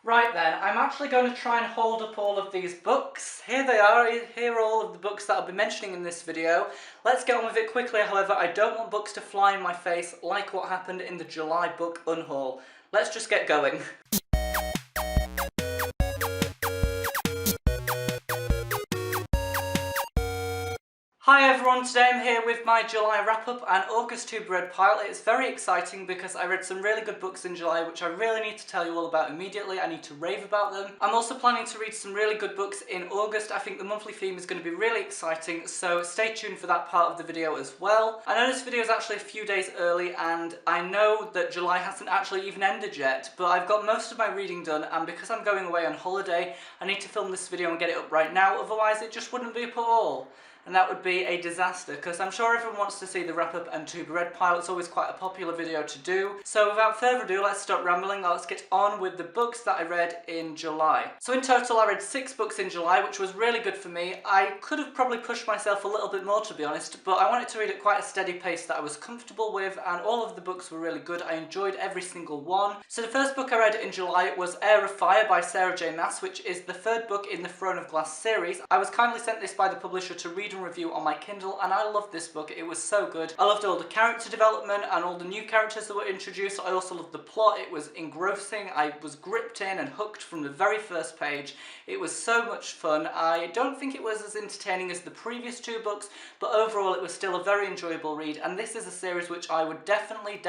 Right then, I'm actually going to try and hold up all of these books. Here they are, here are all of the books that I'll be mentioning in this video. Let's get on with it quickly, however, I don't want books to fly in my face like what happened in the July book unhaul. Let's just get going. Hi everyone, today I'm here with my July wrap-up and August TBR pile. It's very exciting because I read some really good books in July which I really need to tell you all about immediately. I need to rave about them. I'm also planning to read some really good books in August. I think the monthly theme is going to be really exciting, so stay tuned for that part of the video as well. I know this video is actually a few days early and I know that July hasn't actually even ended yet, but I've got most of my reading done, and because I'm going away on holiday, I need to film this video and get it up right now, otherwise it just wouldn't be up at all. And that would be a disaster, because I'm sure everyone wants to see the wrap-up and TBR pile. It's always quite a popular video to do. So without further ado, let's stop rambling. Let's get on with the books that I read in July. So in total, I read 6 books in July, which was really good for me. I could have probably pushed myself a little bit more, to be honest, but I wanted to read at quite a steady pace that I was comfortable with, and all of the books were really good. I enjoyed every single one. So the first book I read in July was Heir by Sarah J. Maas, which is the 3rd book in the Throne of Glass series. I was kindly sent this by the publisher to read and review on my Kindle, and I loved this book. It was so good. I loved all the character development and all the new characters that were introduced. I also loved the plot. It was engrossing. I was gripped in and hooked from the very first page. It was so much fun. I don't think it was as entertaining as the previous 2 books, but overall it was still a very enjoyable read, and this is a series which I would definitely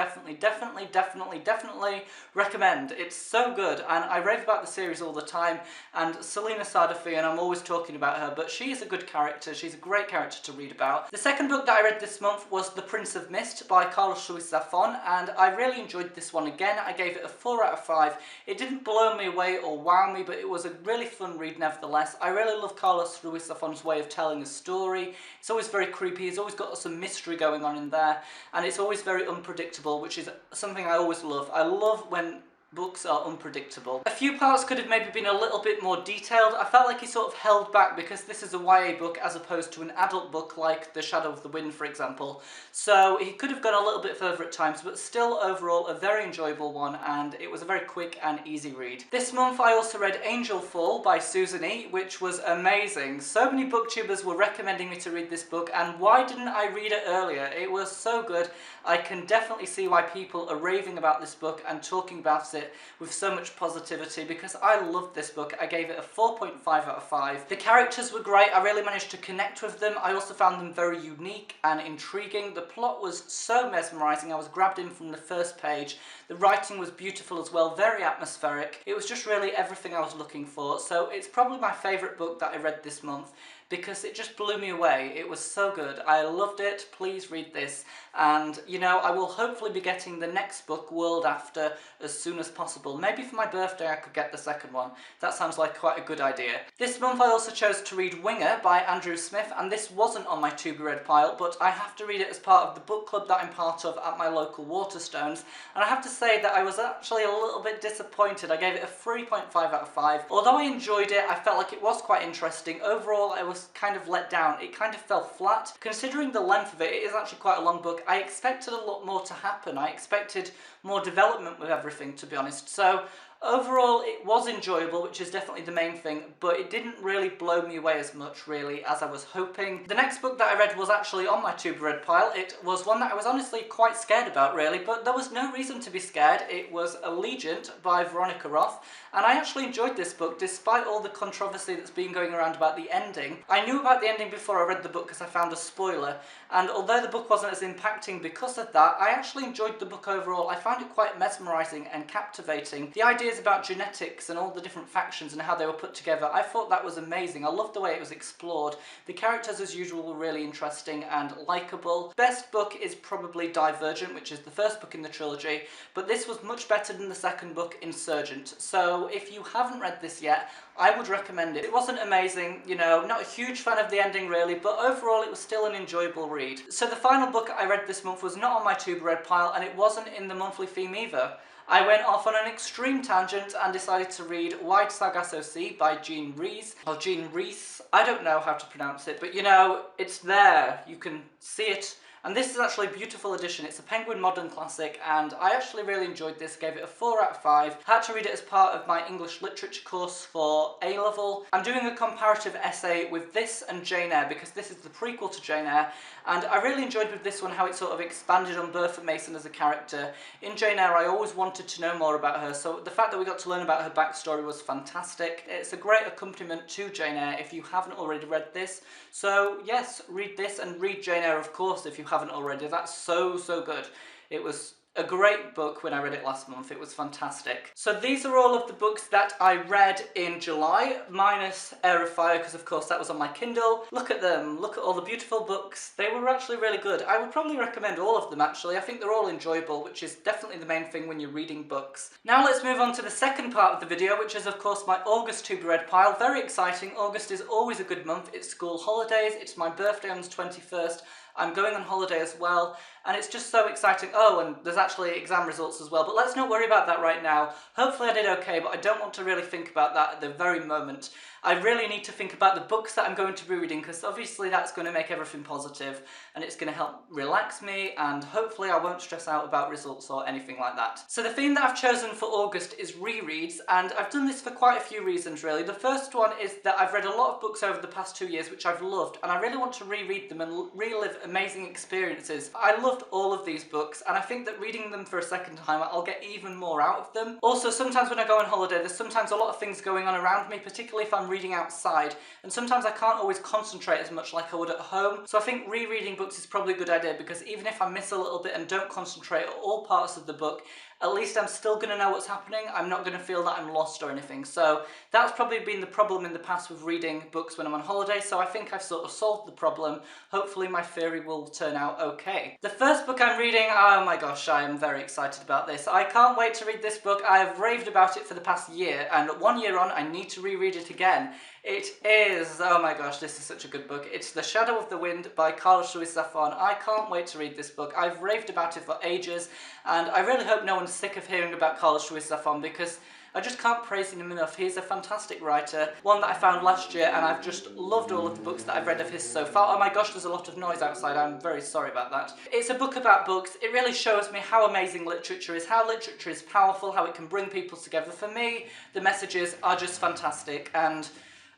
recommend. It's so good, and I rave about the series all the time, and Selena Sadafi, and I'm always talking about her, but she is a good character. She's a great character to read about. The second book that I read this month was The Prince of Mist by Ruiz Zafón, and I really enjoyed this one again. I gave it a 4 out of 5. It didn't blow me away or wow me, but it was a really fun read nevertheless. I really love Ruiz Zafón's way of telling a story. It's always very creepy, he's always got some mystery going on in there, and it's always very unpredictable, which is something I always love. I love when books are unpredictable. A few parts could have maybe been a little bit more detailed. I felt like he sort of held back because this is a YA book as opposed to an adult book like The Shadow of the Wind, for example. So he could have gone a little bit further at times, but still overall a very enjoyable one, and it was a very quick and easy read. This month I also read Angelfall by Susan E, which was amazing. So many booktubers were recommending me to read this book, and why didn't I read it earlier? It was so good. I can definitely see why people are raving about this book and talking about it with so much positivity, because I loved this book. I gave it a 4.5 out of 5. The characters were great. I really managed to connect with them. I also found them very unique and intriguing. The plot was so mesmerising. I was grabbed in from the first page. The writing was beautiful as well, very atmospheric. It was just really everything I was looking for. So it's probably my favourite book that I read this month, because it just blew me away. It was so good. I loved it. Please read this. And, you know, I will hopefully be getting the next book, World After, as soon as possible. Maybe for my birthday I could get the second one. That sounds like quite a good idea. This month I also chose to read Winger by Andrew Smith, and this wasn't on my TBR pile, but I have to read it as part of the book club that I'm part of at my local Waterstones, and I have to say that I was actually a little bit disappointed. I gave it a 3.5 out of 5. Although I enjoyed it, I felt like it was quite interesting. Overall, I was kind of let down. It kind of fell flat. Considering the length of it, it is actually quite a long book. I expected a lot more to happen. I expected more development with everything, to be honest. So overall, it was enjoyable, which is definitely the main thing, but it didn't really blow me away as much, really, as I was hoping. The next book that I read was actually on my TBR pile. It was one that I was honestly quite scared about, really, but there was no reason to be scared. It was Allegiant by Veronica Roth, and I actually enjoyed this book, despite all the controversy that's been going around about the ending. I knew about the ending before I read the book because I found a spoiler, and although the book wasn't as impacting because of that, I actually enjoyed the book overall. I found it quite mesmerising and captivating. The ideas about genetics and all the different factions and how they were put together, I thought that was amazing. I loved the way it was explored. The characters, as usual, were really interesting and likeable. Best book is probably Divergent, which is the first book in the trilogy, but this was much better than the second book, Insurgent. So if you haven't read this yet, I would recommend it. It wasn't amazing, you know, not a huge fan of the ending really, but overall it was still an enjoyable read. So the final book I read this month was not on my TBR pile, and it wasn't in the monthly theme either. I went off on an extreme tangent and decided to read Wide Sargasso Sea by Rhys, or Rhys. I don't know how to pronounce it, but you know, it's there. You can see it And this is actually a beautiful edition. It's a Penguin Modern Classic, and I actually really enjoyed this, gave it a 4 out of 5. Had to read it as part of my English literature course for A-level. I'm doing a comparative essay with this and Jane Eyre, because this is the prequel to Jane Eyre, and I really enjoyed with this one how it sort of expanded on Bertha Mason as a character. In Jane Eyre, I always wanted to know more about her, so the fact that we got to learn about her backstory was fantastic. It's a great accompaniment to Jane Eyre if you haven't already read this. So yes, read this and read Jane Eyre, of course, if you haven't already. That's so good. It was a great book when I read it last month. It was fantastic. So these are all of the books that I read in July, minus Heir of Fire, because of course that was on my Kindle. Look at them. Look at all the beautiful books. They were actually really good. I would probably recommend all of them, actually. I think they're all enjoyable, which is definitely the main thing when you're reading books. Now let's move on to the second part of the video, which is of course my August to be read pile. Very exciting. August is always a good month. It's school holidays. It's my birthday on the 21st. I'm going on holiday as well, and it's just so exciting. Oh, and there's actually exam results as well, but let's not worry about that right now. Hopefully I did okay, but I don't want to really think about that at the very moment. I really need to think about the books that I'm going to be reading, because obviously that's going to make everything positive, and it's going to help relax me, and hopefully I won't stress out about results or anything like that. So the theme that I've chosen for August is rereads, and I've done this for quite a few reasons really. The first one is that I've read a lot of books over the past 2 years which I've loved, and I really want to reread them and relive amazing experiences. I loved all of these books, and I think that reading them for a second time I'll get even more out of them. Also, sometimes when I go on holiday there's sometimes a lot of things going on around me, particularly if I'm reading outside, and sometimes I can't always concentrate as much like I would at home. So I think rereading books is probably a good idea, because even if I miss a little bit and don't concentrate on all parts of the book, at least I'm still going to know what's happening. I'm not going to feel that I'm lost or anything. So that's probably been the problem in the past with reading books when I'm on holiday, so I think I've sort of solved the problem. Hopefully my theory will turn out okay. The first book I'm reading, oh my gosh, I am very excited about this. I can't wait to read this book. I have raved about it for the past year, and 1 year on I need to reread it again. It is, oh my gosh, this is such a good book. It's The Shadow of the Wind by Ruiz. I can't wait to read this book. I've raved about it for ages, and I really hope no one's sick of hearing about Ruiz, because I just can't praise him enough. He's a fantastic writer, one that I found last year, and I've just loved all of the books that I've read of his so far. Oh my gosh, there's a lot of noise outside. I'm very sorry about that. It's a book about books. It really shows me how amazing literature is, how literature is powerful, how it can bring people together. For me, the messages are just fantastic, and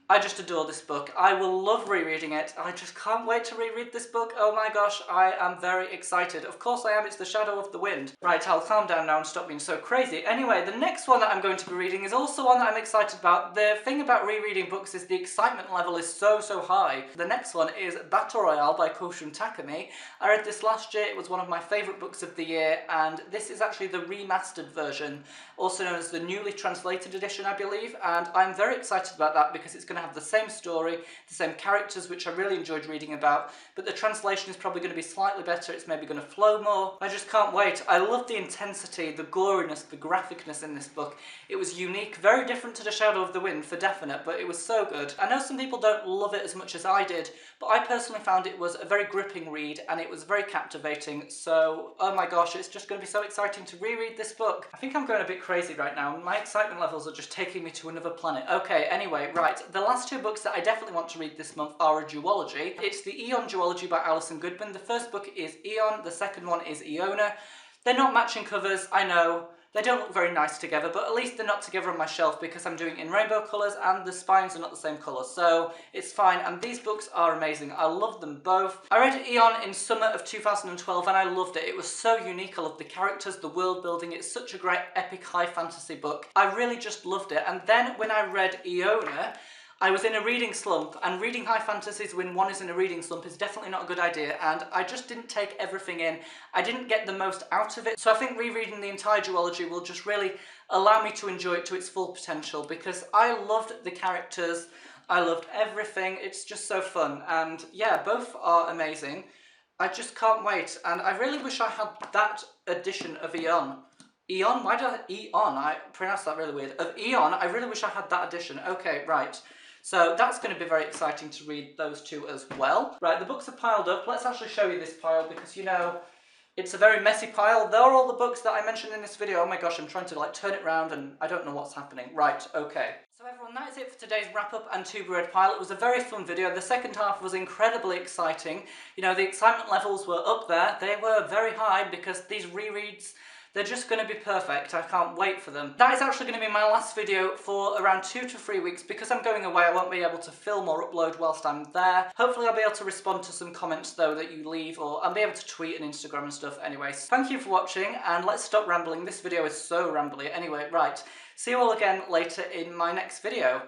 I just adore this book. I will love rereading it. I just can't wait to reread this book. Oh my gosh, I am very excited. Of course I am, it's The Shadow of the Wind. Right, I'll calm down now and stop being so crazy. Anyway, the next one that I'm going to be reading is also one that I'm excited about. The thing about rereading books is the excitement level is so high. The next one is Battle Royale by Koushun Takami. I read this last year. It was one of my favourite books of the year, and this is actually the remastered version, also known as the newly translated edition, I believe, and I'm very excited about that because it's going to have the same story, the same characters, which I really enjoyed reading about, but the translation is probably going to be slightly better. It's maybe going to flow more. I just can't wait. I love the intensity, the goriness, the graphicness in this book. It was unique, very different to The Shadow of the Wind for definite, but it was so good. I know some people don't love it as much as I did, but I personally found it was a very gripping read, and it was very captivating, so oh my gosh, it's just going to be so exciting to reread this book. I think I'm going a bit crazy right now. My excitement levels are just taking me to another planet. Okay, anyway, right, the last two books that I definitely want to read this month are a duology. It's the Eon duology by Alison Goodman. The first book is Eon, the second one is Eona. They're not matching covers, I know. They don't look very nice together, but at least they're not together on my shelf because I'm doing it in rainbow colours and the spines are not the same colour, so it's fine, and these books are amazing. I love them both. I read Eon in summer of 2012 and I loved it. It was so unique. I loved the characters, the world building. It's such a great epic high fantasy book. I really just loved it, and then when I read Eona, I was in a reading slump, and reading high fantasies when one is in a reading slump is definitely not a good idea, and I just didn't take everything in. I didn't get the most out of it, so I think rereading the entire duology will just really allow me to enjoy it to its full potential, because I loved the characters, I loved everything. It's just so fun, and yeah, both are amazing. I just can't wait, and I really wish I had that edition of Eon. Eon? Why did I... Eon? I pronounced that really weird. Of Eon, I really wish I had that edition. Okay, right. So that's going to be very exciting to read those two as well. Right, the books are piled up. Let's actually show you this pile because, you know, It's a very messy pile. There are all the books that I mentioned in this video. Oh my gosh, I'm trying to like turn it around and I don't know what's happening. Right, okay. So everyone, that is it for today's wrap-up and TBR pile. It was a very fun video. The second half was incredibly exciting. You know, the excitement levels were up there. They were very high because these rereads, they're just going to be perfect. I can't wait for them. That is actually going to be my last video for around 2 to 3 weeks. Because I'm going away, I won't be able to film or upload whilst I'm there. Hopefully I'll be able to respond to some comments though that you leave, or I'll be able to tweet and Instagram and stuff. Anyways, thank you for watching, and let's stop rambling. This video is so rambly. Anyway, right. See you all again later in my next video.